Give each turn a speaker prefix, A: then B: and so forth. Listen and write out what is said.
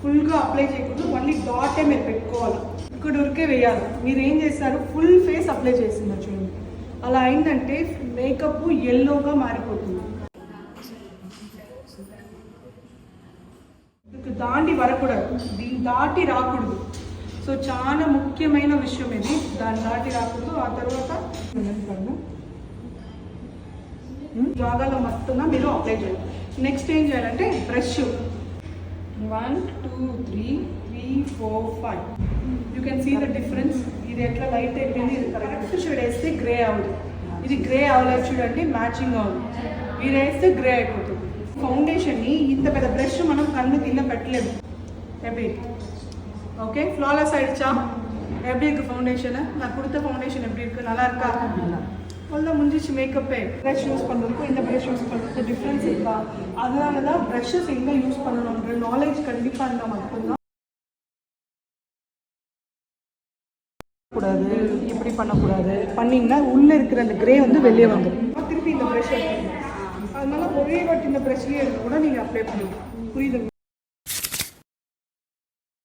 A: ఫుల్గా అప్లై చేయకూడదు, ఓన్లీ డాటే మీరు పెట్టుకోవాలి, ఇక్కడ ఉరికే వేయాలి. మీరు ఏం చేస్తారు, ఫుల్ ఫేస్ అప్లై చేస్తున్నారు చూడండి, అలా అయిందంటే మేకప్ ఎల్లోగా మారిపోతుంది. దాండి వరకూడదు, దీన్ని దాటి రాకూడదు. సో చాలా ముఖ్యమైన విషయం ఇది, దాన్ని దాటి రాకూడదు. ఆ తర్వాత జాగాలో మొత్తంగా మీరు అప్లై చేయాలి. నెక్స్ట్ ఏం చేయాలంటే brush 1 2 3 4 5 you can see the difference. ఇది ఎట్లా లైట్ అయిపోయింది, ఇది కరెక్ట్ షేడ్ వేస్తే గ్రే అవ్వదు, ఇది గ్రే అవ్వలేదు చూడండి, మ్యాచింగ్ అవ్వదు. ఇది వేస్తే గ్రే అయిపోతుంది. ఫౌండేషన్ని ఇంత పెద్ద బ్రష్ మనం కన్ను కింద పెట్టలేము. எப்படி ஓகே ஃப்ளாலெஸ் ஆயிடுச்சா? எப்படி இருக்கு ஃபவுண்டேஷன்? நான் கொடுத்த ஃபவுண்டேஷன் எப்படி இருக்கு, நல்லா இருக்கா? அவ்வளோ முடிஞ்சிச்சு மேக்கப்பே. ப்ரஷ் யூஸ் பண்ணுறதுக்கும் இந்த ப்ரஷ் யூஸ் பண்ணுறதுக்கு டிஃப்ரென்ஸ் இருக்கா? அதனால தான் ப்ரஷஸ் எங்கே யூஸ் பண்ணணுன்ற நாலேஜ் கண்டிப்பாக இருந்தால் மட்டும்தான். கூடாது, இப்படி பண்ணக்கூடாது, பண்ணிங்கன்னா உள்ளே இருக்கிற அந்த கிரே வந்து வெளியே வந்துடும். திருப்பி இந்த ப்ரஷ் அதனால ஒரே வாட்டி இந்த ப்ரஷ்லேயே எடுத்து கூட நீங்கள் அப்ளை பண்ணிக்கலாம். புரியுதுங்க?